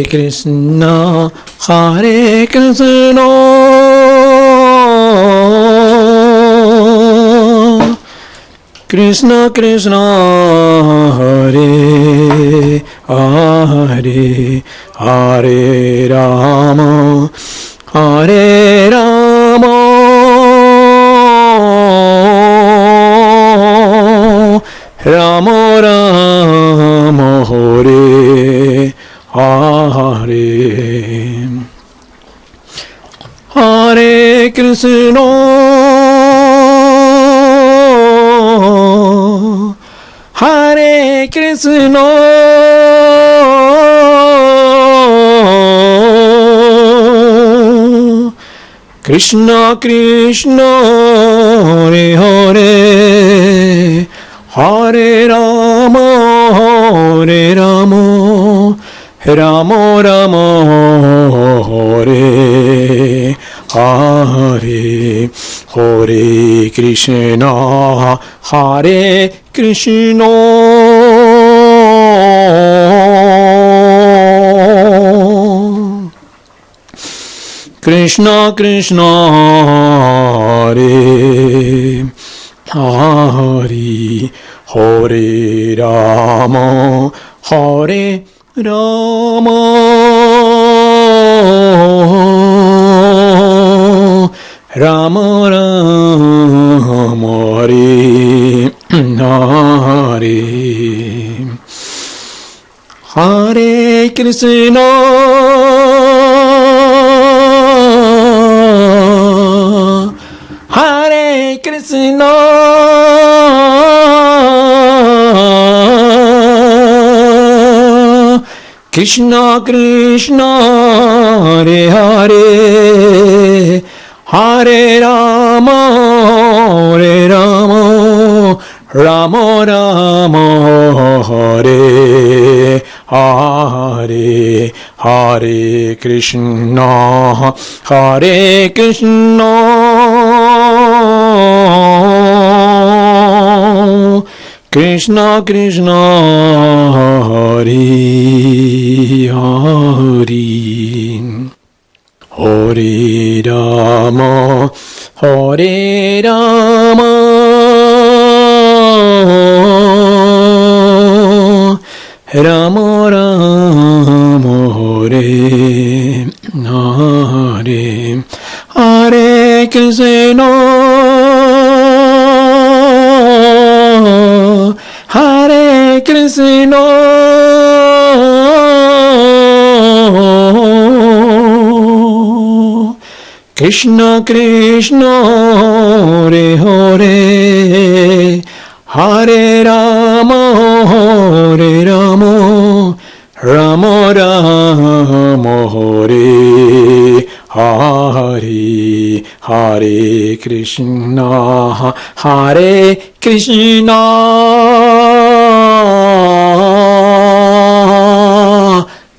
Krishna, Hare Krishna, Krishna Krishna, Hare Hare, Hare Rama, Hare Rama, Rama Rama, Hare Hare, Hare Krishna, Hare Krishna, Krishna Krishna, Hare Hare, Hare Rama, Hare Rama, Rama Rama, Hare Hare, Hare Krishna, Hare Krishna, Krishna Krishna, Hare Hare, Hare Rama, Hare Rama, Rama Rama, Hare Hare, Hare Krishna, Hare Krishna, Krishna Krishna, Hare Hare, Hare Rama, Hare Rama, Rama Rama, Hare Hare, Hare Krishna, Hare Krishna, Krishna Krishna, Hare Hare, Hare Rama, Hare Rama, Rama Rama, Hare Hare, Hare Krishna, Hare Krishna, Krishna Krishna, Hare Hare, Hare Rama, Hare Rama, Rama Rama, Hare Hare, Hare Krishna, Hare Krishna,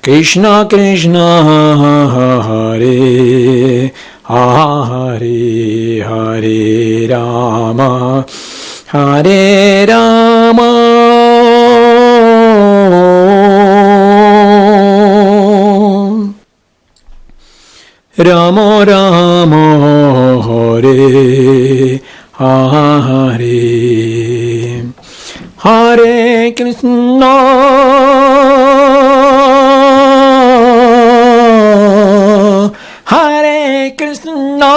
Krishna Krishna, Hare Hare, Hare Rama, Hare Rama, Rama Rama, Hare Hare, Hare Krishna, Hare Krishna,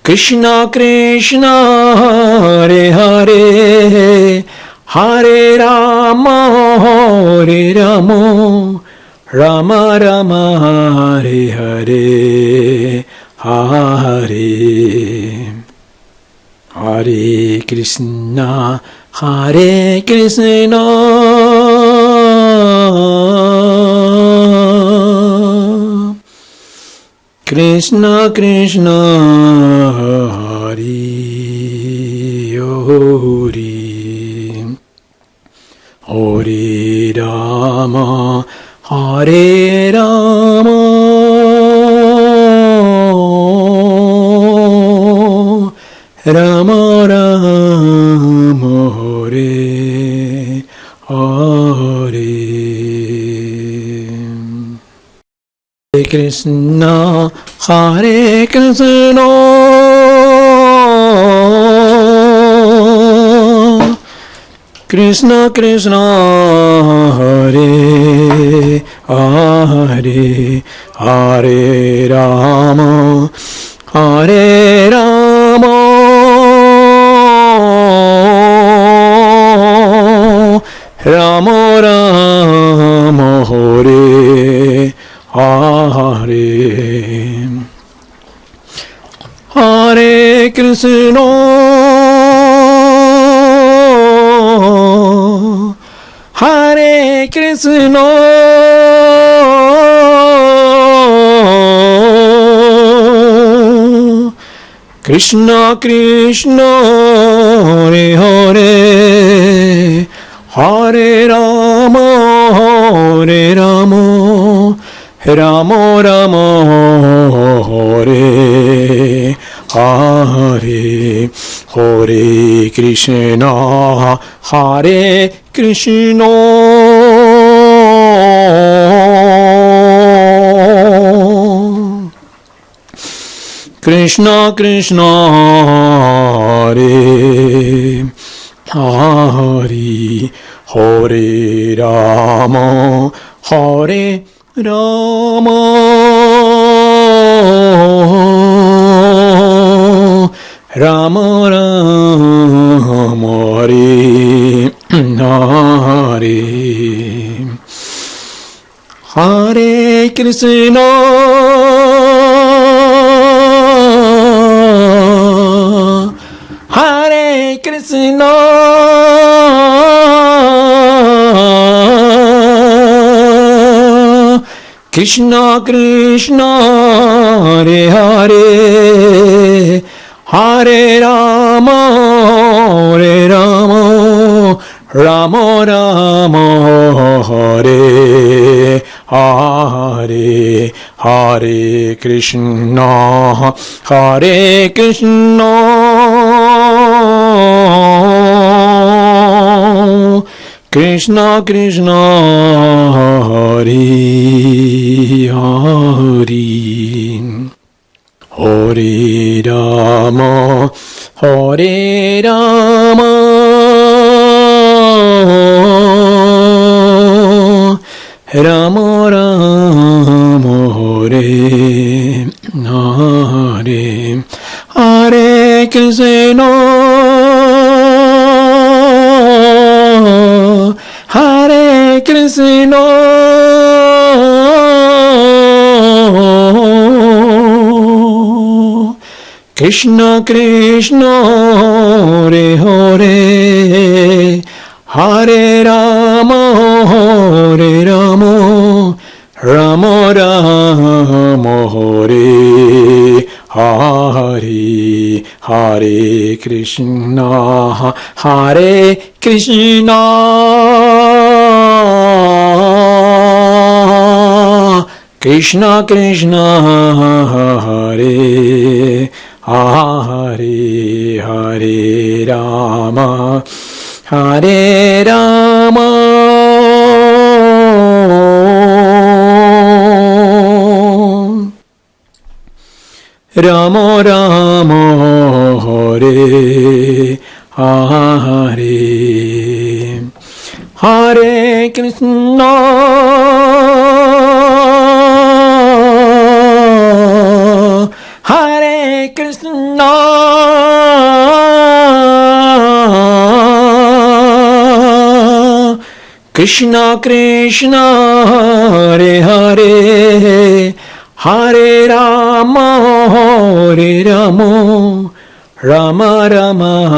Krishna Krishna, Hare Hare, Hare Rama, Hare Rama, Rama Rama, Hare Hare, Hare Hare Krishna, Hare Krishna, Krishna Krishna, Hare Hare, Hare Rama, Hare Rama, Rama Rama, Hare Krishna, Krishna Krishna, Hare Hare, Hare Rama, Hare Rama, Rama Rama, Hare Hare, Hare Krishna, Hare Krishna, Krishna Krishna, Hare Hare, Hare Rama, Hare Rama, Rama Rama, Hare Hare, Hare Krishna, Hare Krishna, Krishna Krishna, Hare Hare, Hare Rama, Hare Rama, Rama Rama, Hare Hare, Hare Krishna, Hare Krishna, Krishna Krishna, Hare Hare, Hare Rama, Hare Rama, Rama Rama, Hare Hare, Hare Krishna, Hare Krishna, Krishna Krishna, Hare Hare, Hare Rama, Hare Rama, Rama Rama, Hare Hare, Hare Krishna, Hare Krishna, Krishna Krishna, Hare Hare, Hare Rama, Hare Rama, Rama Rama, Hare Hare, Hare Krishna, Hare Krishna, Krishna Krishna, Hare Hare, Hare Rama, Hare Rama, Rama Rama, Hare Hare, Hare Krishna, Hare Krishna, Krishna Krishna, Hare Hare, Hare Rama, Hare Rama, Rama Rama,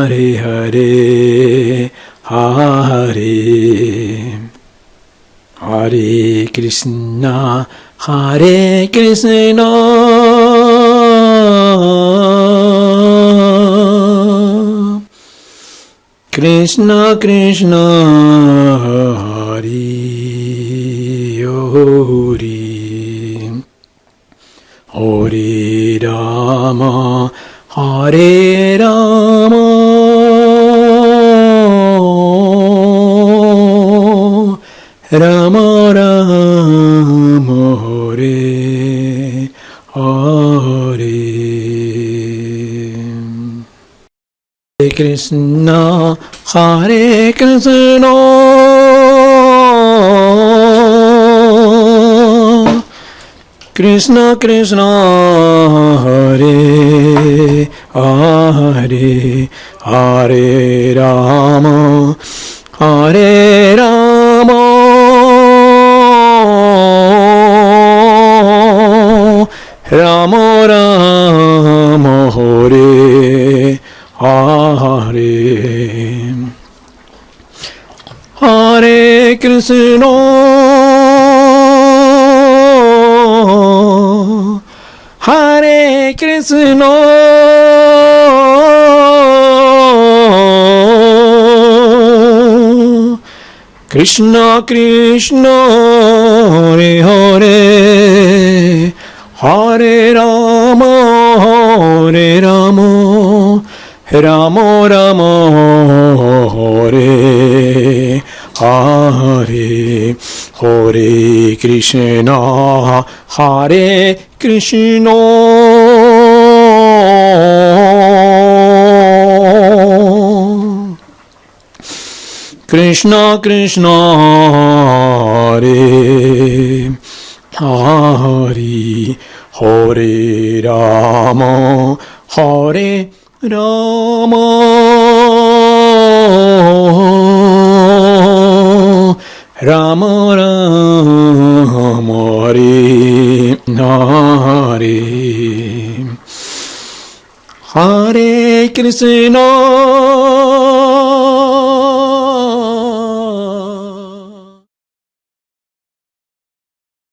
Hare Hare, Hare Hare Krishna, Hare Krishna, Krishna Krishna, Hare Hare, Hare Rama, Hare Rama, Rama Rama Hare Hare Hare Krishna Hare Krishna Krishna Krishna Hare Hare Hare Rama Hare Rama Rama Rama Hare Hare Hare Krishna Hare Krishna Krishna Krishna Hare Hare Hare Rama Hare Rama Rama Rama Hare Hare Hare Krishna Hare Krishna Krishna Krishna Hare Hare Hare Rama Hare Rama Rama Rama Hare Hare Hare Krishna